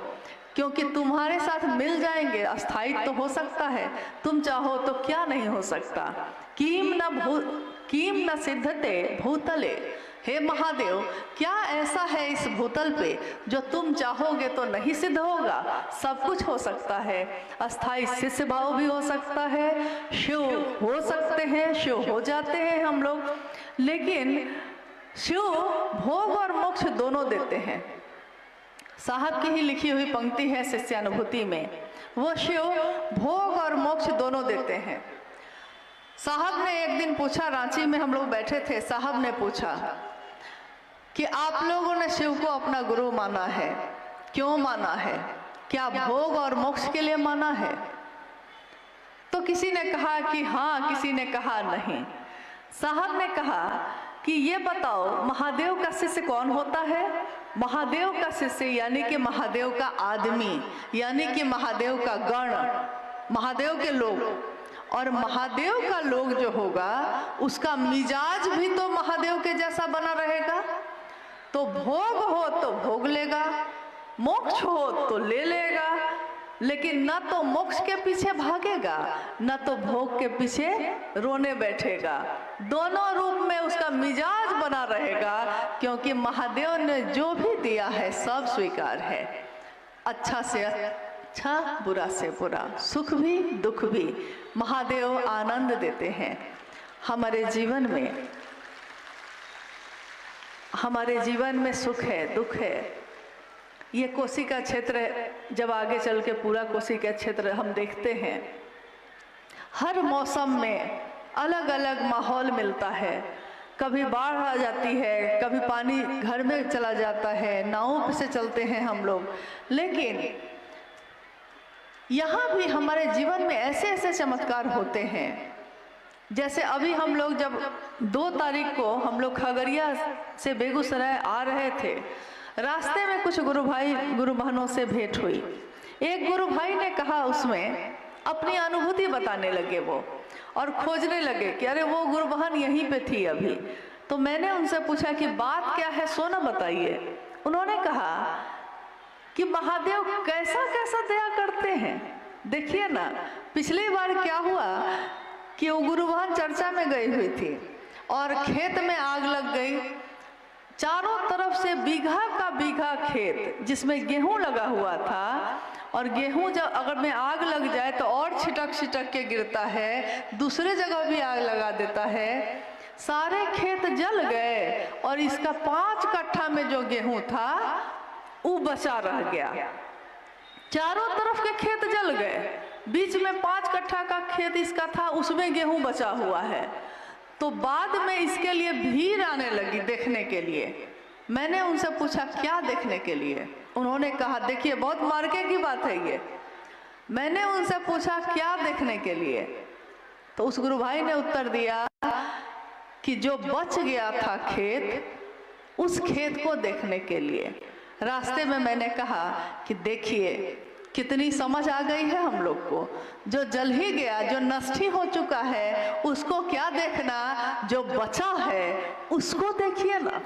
क्योंकि तुम्हारे साथ मिल जाएंगे। अस्थाई तो हो सकता है, तुम चाहो तो क्या नहीं हो सकता। कीम न सिद्धते भूतले, हे महादेव क्या ऐसा है इस भूतल पे जो तुम चाहोगे तो नहीं सिद्ध होगा। सब कुछ हो सकता है। अस्थाई शिष्य भाव भी हो सकता है, शिव हो सकते हैं, शिव हो जाते हैं हम लोग। लेकिन शिव भोग और मोक्ष दोनों देते हैं। साहब की ही लिखी हुई पंक्ति है शिष्यानुभूति में, वो शिव भोग और मोक्ष दोनों देते हैं। साहब ने एक दिन पूछा, रांची में हम लोग बैठे थे, साहब ने पूछा कि आप लोगों ने शिव को अपना गुरु माना है, क्यों माना है? क्या भोग और मोक्ष के लिए माना है? तो किसी ने कहा कि हाँ, किसी ने कहा नहीं। साहब ने कहा कि ये बताओ महादेव का शिष्य कौन होता है? महादेव का शिष्य यानी कि महादेव का आदमी, यानी कि महादेव का गण, महादेव के लोग। और महादेव का लोग जो होगा उसका मिजाज भी तो महादेव के जैसा बना रहेगा। तो भोग हो तो भोग लेगा, मोक्ष हो तो ले लेगा, लेकिन न तो मोक्ष के पीछे भागेगा न तो भोग के पीछे रोने बैठेगा। दोनों रूप में उसका मिजाज बना रहेगा, क्योंकि महादेव ने जो भी दिया है सब स्वीकार है। अच्छा से अच्छा, बुरा से बुरा, सुख भी दुख भी महादेव आनंद देते हैं। हमारे जीवन में सुख है, दुख है। ये कोसी का क्षेत्र, जब आगे चल के पूरा कोसी का क्षेत्र हम देखते हैं, हर मौसम में अलग अलग माहौल मिलता है। कभी बाढ़ आ जाती है, कभी पानी घर में चला जाता है, नावों से चलते हैं हम लोग। लेकिन यहाँ भी हमारे जीवन में ऐसे ऐसे चमत्कार होते हैं। जैसे अभी हम लोग जब 2 तारीख को हम लोग खगड़िया से बेगूसराय आ रहे थे, रास्ते में कुछ गुरु भाई गुरु बहनों से भेंट हुई। एक गुरु भाई ने कहा, उसमें अपनी अनुभूति बताने लगे वो, और खोजने लगे कि अरे वो गुरु बहन यहीं पे थी अभी। तो मैंने उनसे पूछा कि बात क्या है, सो ना बताइए। उन्होंने कहा कि महादेव कैसा कैसा दया करते हैं। देखिए ना, पिछली बार क्या हुआ कि वो गुरु बहन चर्चा में गई हुई थी और खेत में आग लग गई। चारों तरफ से बीघा का बीघा खेत जिसमें गेहूं लगा हुआ था, और गेहूं जब अगर में आग लग जाए तो और छिटक छिटक के गिरता है, दूसरे जगह भी आग लगा देता है। सारे खेत जल गए और इसका 5 कट्ठा में जो गेहूं था वो बचा रह गया। चारों तरफ के खेत जल गए, बीच में 5 कट्ठा का खेत इसका था, उसमें गेहूं बचा हुआ है। तो बाद में इसके लिए भीड़ आने लगी देखने के लिए। मैंने उनसे पूछा क्या देखने के लिए। उन्होंने कहा, देखिए बहुत मार्के की बात है ये। मैंने उनसे पूछा क्या देखने के लिए, तो उस गुरु भाई ने उत्तर दिया कि जो बच गया था खेत, उस खेत को देखने के लिए। रास्ते में मैंने कहा कि देखिए कितनी समझ आ गई है हम लोग को। जो जल ही गया, जो नष्ट ही हो चुका है, उसको क्या देखना, जो बचा है उसको देखिए ना।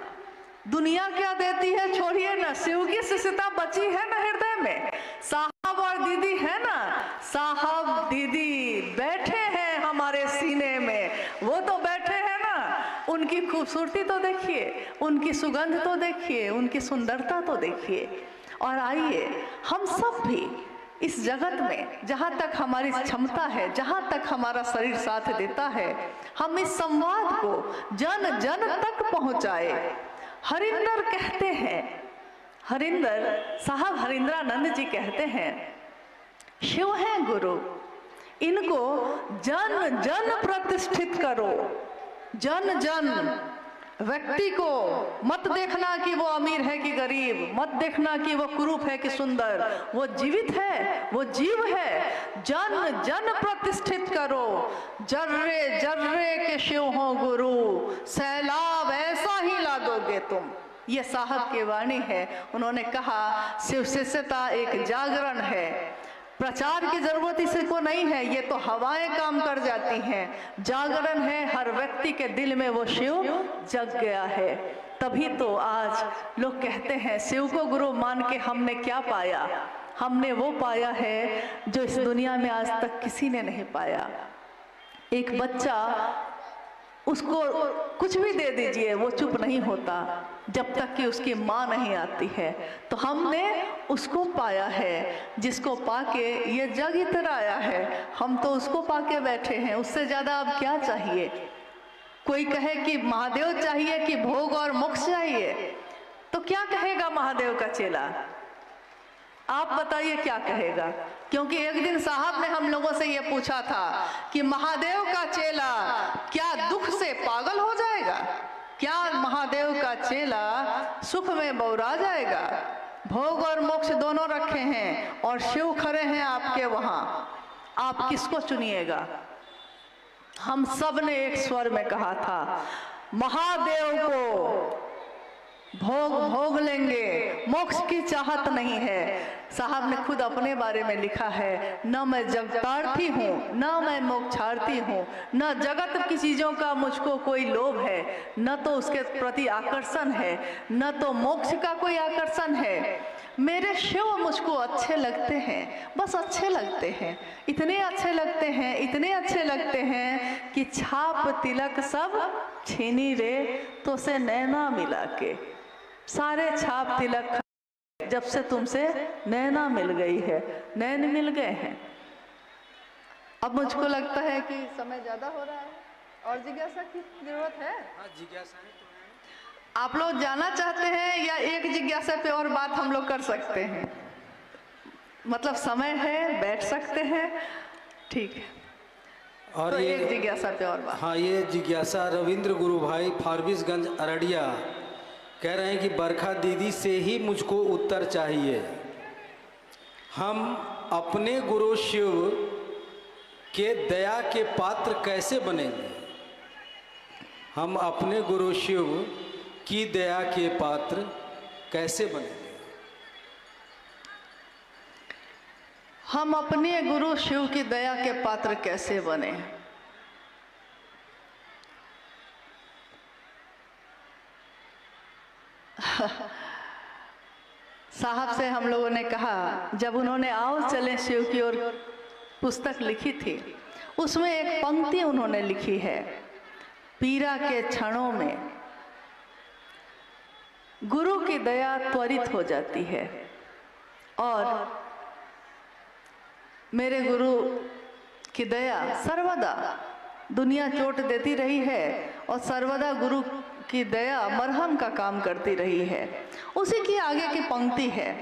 दुनिया क्या देती है छोड़िए ना, शिव की शिष्यता बची है ना हृदय में। साहब और दीदी है ना, साहब दीदी बैठे हैं हमारे सीने में, वो तो बैठे हैं ना। उनकी खूबसूरती तो देखिए, उनकी सुगंध तो देखिए, उनकी सुंदरता तो देखिए। और आइए हम सब भी इस जगत में जहाँ तक हमारी क्षमता है, जहाँ तक हमारा शरीर साथ देता है, हम इस संवाद को जन जन तक पहुँचाए। हरिंदर कहते हैं, हरिंदर साहब हरिंद्रानंद जी कहते हैं, शिव है गुरु, इनको जन जन प्रतिष्ठित करो। जन जन व्यक्ति को मत देखना कि वो अमीर है कि गरीब, मत देखना कि वो कुरूप है कि सुंदर, वो जीवित है, वो जीव है। जन जन प्रतिष्ठित करो, जर्रे जर्रे के शिव हो गुरु, सैलाब ऐसा ही ला दोगे तुम। ये साहब की वाणी है। उन्होंने कहा शिव शिष्यता एक जागरण है, प्रचार की जरूरत इसको नहीं है, ये तो हवाएं काम कर जाती हैं। जागरण है, हर व्यक्ति के दिल में वो शिव जग गया है। तभी तो आज लोग कहते हैं शिव को गुरु मान के हमने क्या पाया। हमने वो पाया है जो इस दुनिया में आज तक किसी ने नहीं पाया। एक बच्चा, उसको कुछ भी दे दीजिए वो चुप नहीं होता जब तक कि उसकी माँ नहीं आती है। तो हमने उसको पाया है जिसको पाके ये जग इतर आया है। हम तो उसको पाके बैठे हैं, उससे ज्यादा अब क्या चाहिए। कोई कहे कि महादेव चाहिए कि भोग और मोक्ष चाहिए, तो क्या कहेगा महादेव का चेला? आप बताइए क्या कहेगा। क्योंकि एक दिन साहब ने हम लोगों से ये पूछा था कि महादेव का चेला क्या दुख से पागल हो जाएगा, क्या महादेव का चेला सुख में बौरा जाएगा। भोग और मोक्ष दोनों रखे हैं और शिव खड़े हैं आपके वहां, आप किसको चुनिएगा। हम सब ने एक स्वर में कहा था महादेव को, भोग भोग लेंगे, मोक्ष की चाहत नहीं है। साहब ने खुद अपने बारे में लिखा है, न मैं जगतार्थी हूँ, न मैं मोक्षार्थी हूँ, न जगत की चीज़ों का मुझको कोई लोभ है, न तो उसके प्रति आकर्षण है, न तो मोक्ष का कोई आकर्षण है। मेरे शिव मुझको अच्छे लगते हैं, बस अच्छे लगते हैं, इतने अच्छे लगते हैं, इतने अच्छे लगते हैं कि छाप तिलक सब छीनी रे तो से नैना मिला के। सारे छाप तिलक जब से तुमसे नैना मिल गई है, नैन मिल गए हैं। अब मुझको लगता है कि समय ज्यादा हो रहा है और जिज्ञासा की जरूरत है।
जिज्ञासा है।
आप लोग जाना चाहते हैं या एक जिज्ञासा पे और बात हम लोग कर सकते हैं? मतलब समय है, बैठ सकते हैं, ठीक है।
और
तो
ये
एक जिज्ञासा पे और बात।
हाँ, ये जिज्ञासा रविंद्र गुरु भाई फारबिसगंज अररिया कह रहे हैं कि बरखा दीदी से ही मुझको उत्तर चाहिए। हम अपने गुरु शिव के दया के पात्र कैसे बनेंगे? हम अपने गुरु शिव की दया के पात्र कैसे बनेंगे?
हम अपने गुरु शिव की दया के पात्र कैसे बने? साहब से हम लोगों ने कहा, जब उन्होंने आओ चले शिव की ओर पुस्तक लिखी थी, उसमें एक पंक्ति उन्होंने लिखी है, पीरा के क्षणों में गुरु की दया त्वरित हो जाती है। और मेरे गुरु की दया सर्वदा दुनिया चोट देती रही है और सर्वदा गुरु की दया मरहम का काम करती रही है। उसी की आगे की पंक्ति है,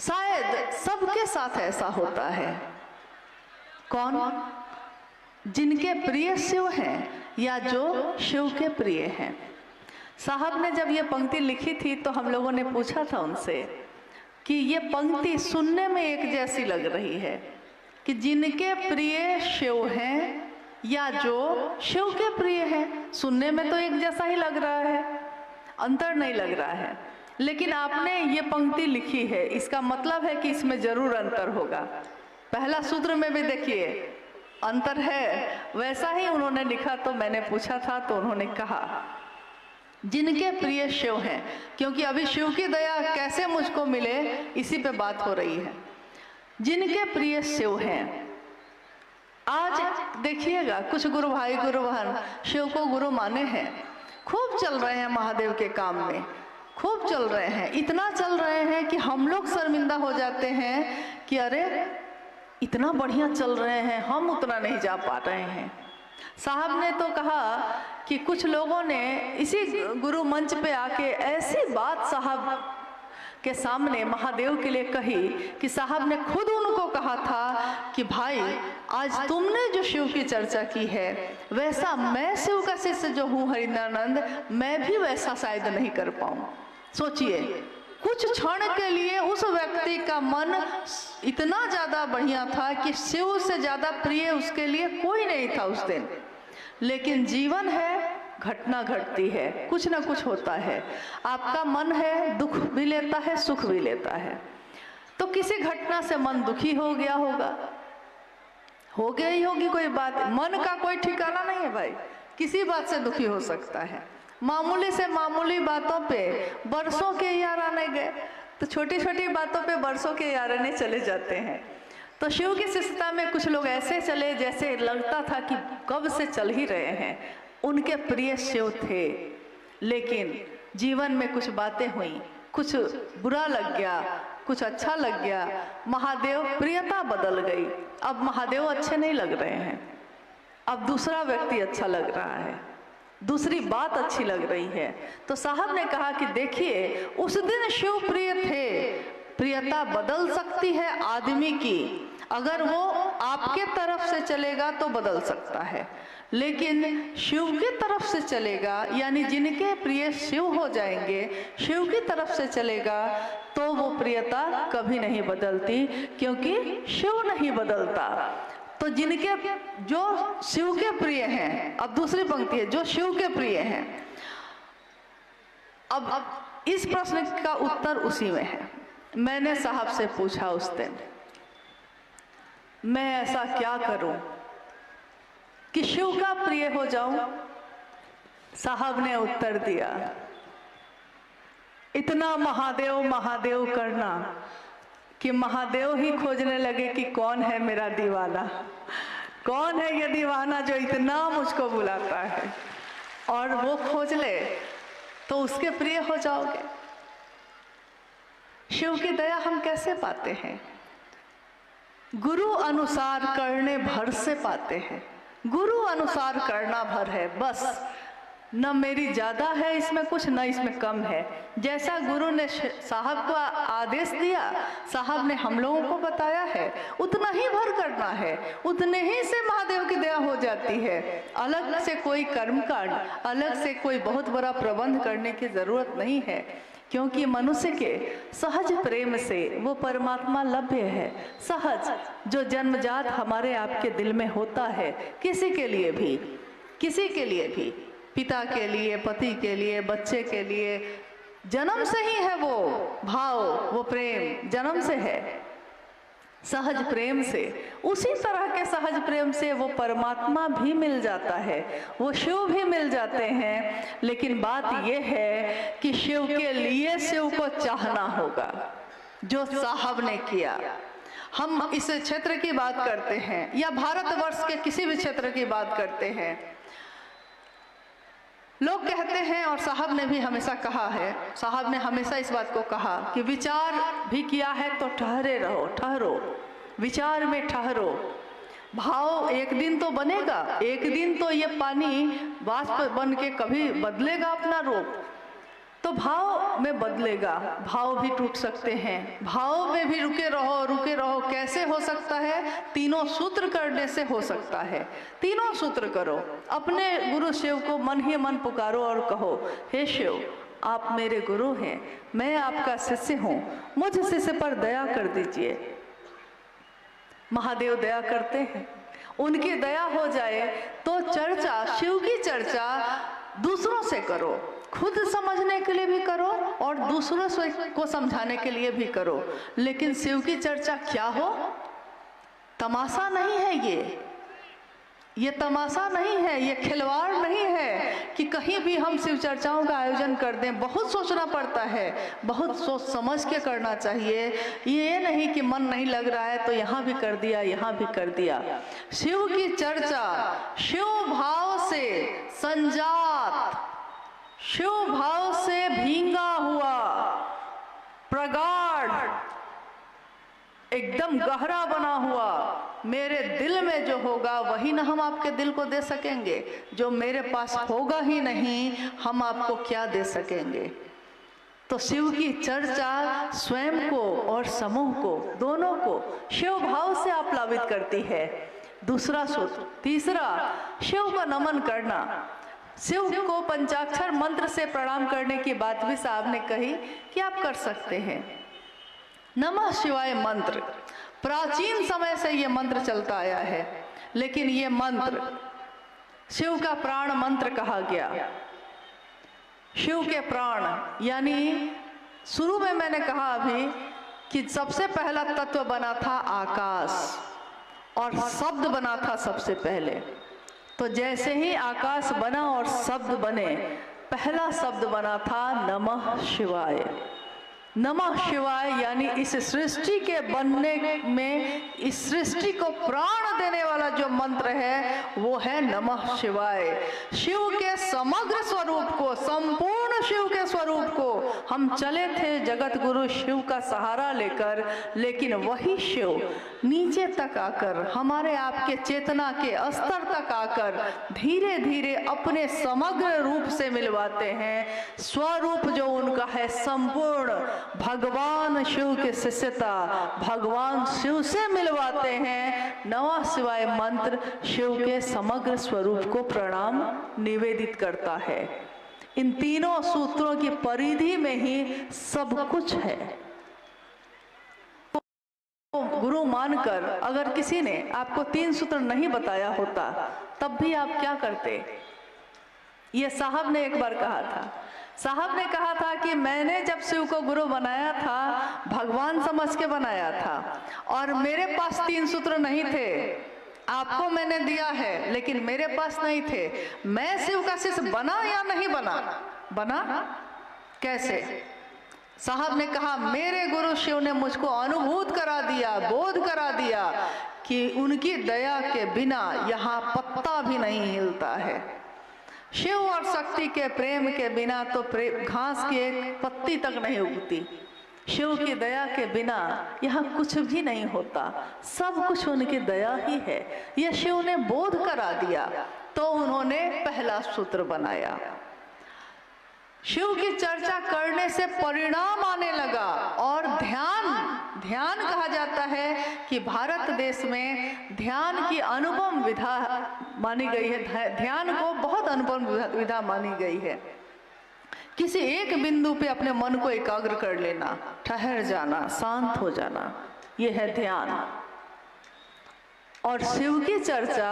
शायद सबके साथ ऐसा होता है। कौन? जिनके प्रिय शिव हैं या जो शिव के प्रिय हैं। साहब ने जब ये पंक्ति लिखी थी तो हम लोगों ने पूछा था उनसे कि ये पंक्ति सुनने में एक जैसी लग रही है कि जिनके प्रिय शिव हैं या जो शिव के प्रिय हैं। सुनने में तो एक जैसा ही लग रहा है, अंतर नहीं लग रहा है, लेकिन आपने ये पंक्ति लिखी है, इसका मतलब है कि इसमें जरूर अंतर होगा। पहला सूत्र में भी देखिए अंतर है, वैसा ही उन्होंने लिखा। तो मैंने पूछा था तो उन्होंने कहा जिनके प्रिय शिव हैं, क्योंकि अभी शिव की दया कैसे मुझको मिले इसी पे बात हो रही है। जिनके प्रिय शिव हैं, आज देखिएगा कुछ गुरु भाई गुरु बहन शिव को गुरु माने हैं, खूब चल रहे हैं महादेव के काम में, खूब चल रहे हैं, इतना चल रहे हैं कि हम लोग शर्मिंदा हो जाते हैं कि अरे इतना बढ़िया चल रहे हैं, हम उतना नहीं जा पा रहे हैं। साहब ने तो कहा कि कुछ लोगों ने इसी गुरु मंच पे आके ऐसी बात साहब के सामने महादेव के लिए कही कि साहब ने खुद उनको कहा था कि भाई आज तुमने जो शिव की चर्चा की है, वैसा मैं शिव का शिष्य जो हूँ हरिनानंद, मैं भी वैसा शायद नहीं कर पाऊँ। सोचिए, कुछ क्षण के लिए उस व्यक्ति का मन इतना ज्यादा बढ़िया था कि शिव से ज्यादा प्रिय उसके लिए कोई नहीं था उस दिन। लेकिन जीवन है, घटना घटती है, कुछ ना कुछ होता है। आपका मन है, दुख भी लेता है, सुख भी लेता है। तो किसी घटना से मन दुखी हो गया होगा, हो गया ही होगी कोई बात। मन का कोई ठिकाना नहीं है भाई, किसी बात से दुखी हो सकता है। मामूली से मामूली बातों पे बरसों के यार आने गए, तो छोटी छोटी बातों पे बरसों के यार आने चले जाते हैं। तो शिव की शिष्यता में कुछ लोग ऐसे चले जैसे लगता था कि कब से चल ही रहे हैं। उनके प्रिय शिव थे, लेकिन जीवन में कुछ बातें हुई, कुछ बुरा लग गया, कुछ अच्छा लग गया, महादेव प्रियता बदल गई। अब महादेव अच्छे नहीं लग रहे हैं, अब दूसरा व्यक्ति अच्छा लग रहा है, दूसरी बात अच्छी लग रही है। तो साहब ने कहा कि देखिए, उस दिन शिव प्रिय थे, प्रियता बदल सकती है आदमी की, अगर वो आपके तरफ से चलेगा तो बदल सकता है, लेकिन शिव की तरफ से चलेगा, यानी जिनके प्रिय शिव हो जाएंगे, शिव की तरफ से चलेगा, तो वो प्रियता कभी नहीं बदलती, क्योंकि शिव नहीं बदलता। तो जिनके जो शिव के प्रिय हैं, अब दूसरी पंक्ति है, जो शिव के प्रिय हैं। अब इस प्रश्न का उत्तर उसी में है। मैंने साहब से पूछा उस दिन, मैं ऐसा क्या करूं कि शिव का प्रिय हो जाऊं? साहब ने उत्तर दिया, इतना महादेव महादेव करना कि महादेव ही खोजने लगे कि कौन है मेरा दीवाना, कौन है ये दीवाना जो इतना मुझको बुलाता है, और वो खोज ले तो उसके प्रिय हो जाओगे। शिव की दया हम कैसे पाते हैं? गुरु अनुसार करने भर से पाते हैं। गुरु अनुसार करना भर है बस, न मेरी ज्यादा है इसमें कुछ, न इसमें कम है। जैसा गुरु ने साहब को आदेश दिया, साहब ने हम लोगों को बताया है, उतना ही भर करना है, उतने ही से महादेव की दया हो जाती है। अलग से कोई कर्मकांड, अलग से कोई बहुत बड़ा प्रबंध करने की जरूरत नहीं है, क्योंकि मनुष्य के सहज प्रेम से वो परमात्मा लभ्य है। सहज जो जन्मजात हमारे आपके दिल में होता है, किसी के लिए भी, किसी के लिए भी, पिता के लिए, पति के लिए, बच्चे के लिए, जन्म से ही है वो भाव, वो प्रेम जन्म से है, सहज प्रेम से। उसी तरह के सहज प्रेम से वो परमात्मा भी मिल जाता है, वो शिव भी मिल जाते हैं। लेकिन बात ये है कि शिव के लिए शिव को चाहना होगा, जो साहब ने किया। हम इस क्षेत्र की बात करते हैं या भारतवर्ष के किसी भी क्षेत्र की बात करते हैं, लोग कहते हैं, और साहब ने भी हमेशा कहा है, साहब ने हमेशा इस बात को कहा कि विचार भी किया है तो ठहरे रहो, ठहरो, विचार में ठहरो। भाव एक दिन तो बनेगा, एक दिन तो ये पानी वाष्प बन के कभी बदलेगा अपना रूप, तो भाव में बदलेगा। भाव भी टूट सकते हैं, भाव में भी रुके रहो, रुके रहो। कैसे हो सकता है? तीनों सूत्र करने से हो सकता है। तीनों सूत्र करो, अपने गुरु शिव को मन ही मन पुकारो और कहो, हे शिव, आप मेरे गुरु हैं, मैं आपका शिष्य हूँ, मुझ शिष्य पर दया कर दीजिए। महादेव दया करते हैं, उनकी दया हो जाए तो चर्चा, शिव की चर्चा दूसरों से करो, खुद समझने के लिए भी करो और दूसरों को समझाने के लिए भी करो। लेकिन शिव की चर्चा क्या हो? तमाशा नहीं है, ये तमाशा नहीं है, ये खिलवाड़ नहीं है कि कहीं भी हम शिव चर्चाओं का आयोजन कर दें। बहुत सोचना पड़ता है, बहुत सोच समझ के करना चाहिए। ये नहीं कि मन नहीं लग रहा है तो यहाँ भी कर दिया, यहाँ भी कर दिया। शिव की चर्चा शिव भाव से संजात, शिव भाव से भींगा हुआ, प्रगाढ़, एकदम गहरा बना हुआ मेरे दिल में जो होगा वही ना हम आपके दिल को दे सकेंगे। जो मेरे पास होगा ही नहीं, हम आपको क्या दे सकेंगे? तो शिव की चर्चा स्वयं को और समूह को, दोनों को शिव भाव से आप्लावित करती है। दूसरा सूत्र, तीसरा, शिव का नमन करना। शिव को पंचाक्षर मंत्र से प्रणाम करने की बात भी साहब ने कही कि आप कर सकते हैं। नमः शिवाय मंत्र, प्राचीन समय से ये मंत्र चलता आया है, लेकिन ये मंत्र शिव का प्राण मंत्र कहा गया। शिव के प्राण, यानी शुरू में मैंने कहा अभी कि सबसे पहला तत्व बना था आकाश और शब्द बना था सबसे पहले। तो जैसे ही आकाश बना और शब्द बने, पहला शब्द बना था नमः शिवाय। नमः शिवाय यानी इस सृष्टि के बनने में, इस सृष्टि को प्राण देने वाला जो मंत्र है वो है नमः शिवाय। शिव के समग्र स्वरूप को, संपूर्ण शिव के स्वरूप को हम चले थे जगत गुरु शिव का सहारा लेकर, लेकिन वही शिव नीचे तक आकर, हमारे आपके चेतना के स्तर तक आकर धीरे धीरे अपने समग्र रूप से मिलवाते हैं। स्वरूप जो उनका है संपूर्ण, भगवान शिव के शिष्यता, भगवान शिव से मिलवाते हैं। नमः शिवाय मंत्र शिव के समग्र स्वरूप को प्रणाम निवेदित करता है। इन तीनों सूत्रों की परिधि में ही सब कुछ है। गुरु मानकर अगर किसी ने आपको 3 सूत्र नहीं बताया होता, तब भी आप क्या करते? ये साहब ने एक बार कहा था साहब ने कहा था कि मैंने जब शिव को गुरु बनाया था भगवान समझ के बनाया था, और मेरे पास 3 सूत्र नहीं थे। आपको मैंने दिया है लेकिन मेरे पास नहीं थे। मैं शिव का शिष्य बना या नहीं बना? बना। कैसे? साहब ने कहा मेरे गुरु शिव ने मुझको अनुभूत करा दिया, बोध करा दिया कि उनकी दया के बिना यहाँ पत्ता भी नहीं हिलता है। शिव और शक्ति के प्रेम के बिना तो घास की एक पत्ती तक नहीं उगती। शिव की दया के बिना यहाँ कुछ भी नहीं होता, सब कुछ उनकी दया ही है। यह शिव ने बोध करा दिया तो उन्होंने पहला सूत्र बनाया। शिव की चर्चा करने से परिणाम आने लगा, और ध्यान कहा जाता है कि भारत देश में ध्यान की अनुपम विधा मानी गई है। ध्यान को बहुत अनुपम विधा मानी गई है। किसी एक बिंदु पे अपने मन को एकाग्र कर लेना, ठहर जाना, शांत हो जाना, यह है ध्यान। और शिव की चर्चा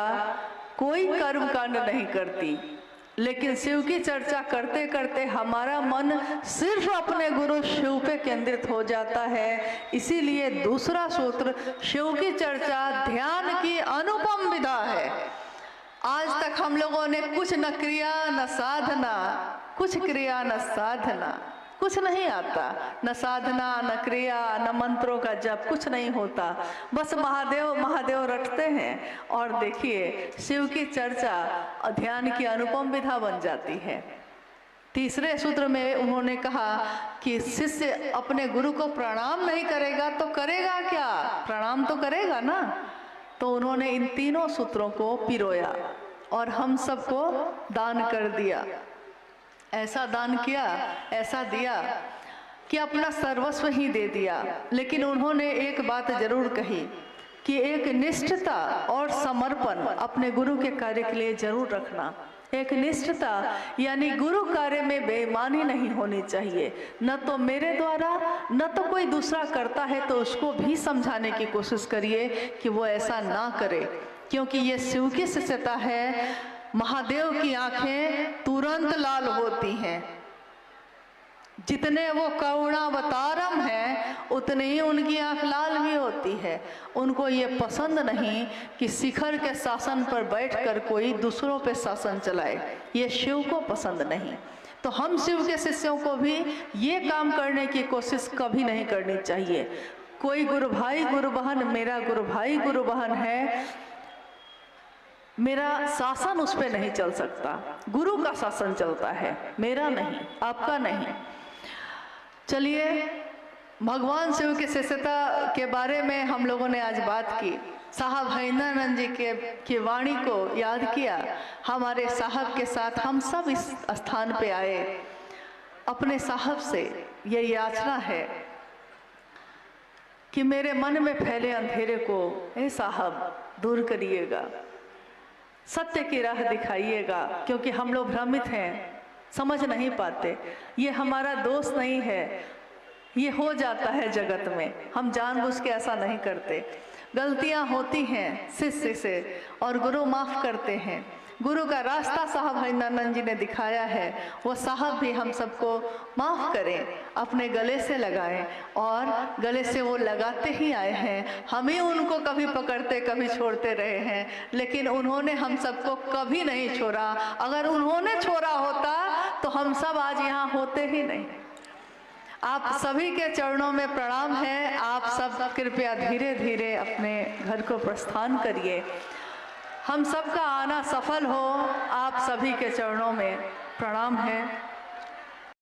कोई कर्म कांड नहीं करती, लेकिन शिव की चर्चा करते करते हमारा मन सिर्फ अपने गुरु शिव पे केंद्रित हो जाता है। इसीलिए दूसरा सूत्र, शिव की चर्चा ध्यान की अनुपम विधा है। आज तक हम लोगों ने कुछ न क्रिया न साधना, कुछ क्रिया न साधना, कुछ नहीं आता, न साधना न क्रिया न मंत्रों का जप, कुछ नहीं होता। बस महादेव महादेव रटते हैं, और देखिए शिव की चर्चा ध्यान की अनुपम विधा बन जाती है। तीसरे सूत्र में उन्होंने कहा कि शिष्य अपने गुरु को प्रणाम नहीं करेगा तो करेगा क्या? प्रणाम तो करेगा ना। तो उन्होंने इन तीनों सूत्रों को पिरोया और हम सबको दान कर दिया। ऐसा दान किया, ऐसा दिया कि अपना सर्वस्व ही दे दिया। लेकिन उन्होंने एक बात जरूर कही कि एक निष्ठता और समर्पण अपने गुरु के कार्य के लिए जरूर रखना। एक निष्ठता यानी गुरु कार्य में बेईमानी नहीं होनी चाहिए। न तो मेरे द्वारा न तो कोई दूसरा करता है तो उसको भी समझाने की कोशिश करिए कि वो ऐसा ना करे, क्योंकि ये शिव की शिष्यता है। महादेव की आंखें तुरंत लाल होती हैं। जितने वो करुणावतारम हैं उतनी ही उनकी आंख लाल भी होती है। उनको ये पसंद नहीं कि शिखर के शासन पर बैठकर कोई दूसरों पे शासन चलाए, ये शिव को पसंद नहीं। तो हम शिव के शिष्यों को भी ये काम करने की कोशिश कभी नहीं करनी चाहिए। कोई गुरु भाई गुरु बहन मेरा गुरु भाई गुरु बहन है, मेरा शासन उस पर नहीं चल सकता। गुरु का शासन चलता है, मेरा नहीं, आपका नहीं। चलिए, भगवान शिव की शिष्यता के बारे में हम लोगों ने आज बात की। साहब हरिंद्रानंद जी की वाणी को याद किया। हमारे साहब के साथ हम सब इस स्थान पे आए। अपने साहब से ये याचना है कि मेरे मन में फैले अंधेरे को ए साहब दूर करिएगा, सत्य की राह दिखाइएगा, क्योंकि हम लोग भ्रमित हैं, समझ नहीं पाते। ये हमारा दोष नहीं है, ये हो जाता है जगत में, हम जानबूझ के ऐसा नहीं करते। गलतियां होती हैं शिष्य से और गुरु माफ करते हैं। गुरु का रास्ता साहब हरिंद्रानंद जी ने दिखाया है, वो साहब भी हम सबको माफ करें, अपने गले से लगाएं। और गले से वो लगाते ही आए हैं। हम ही उनको कभी पकड़ते कभी छोड़ते रहे हैं, लेकिन उन्होंने हम सबको कभी नहीं छोड़ा। अगर उन्होंने छोड़ा होता तो हम सब आज यहाँ होते ही नहीं। आप सभी के चरणों में प्रणाम है। आप सब कृपया धीरे धीरे अपने घर को प्रस्थान करिए। हम सबका आना सफल हो, आप सभी के चरणों में प्रणाम है।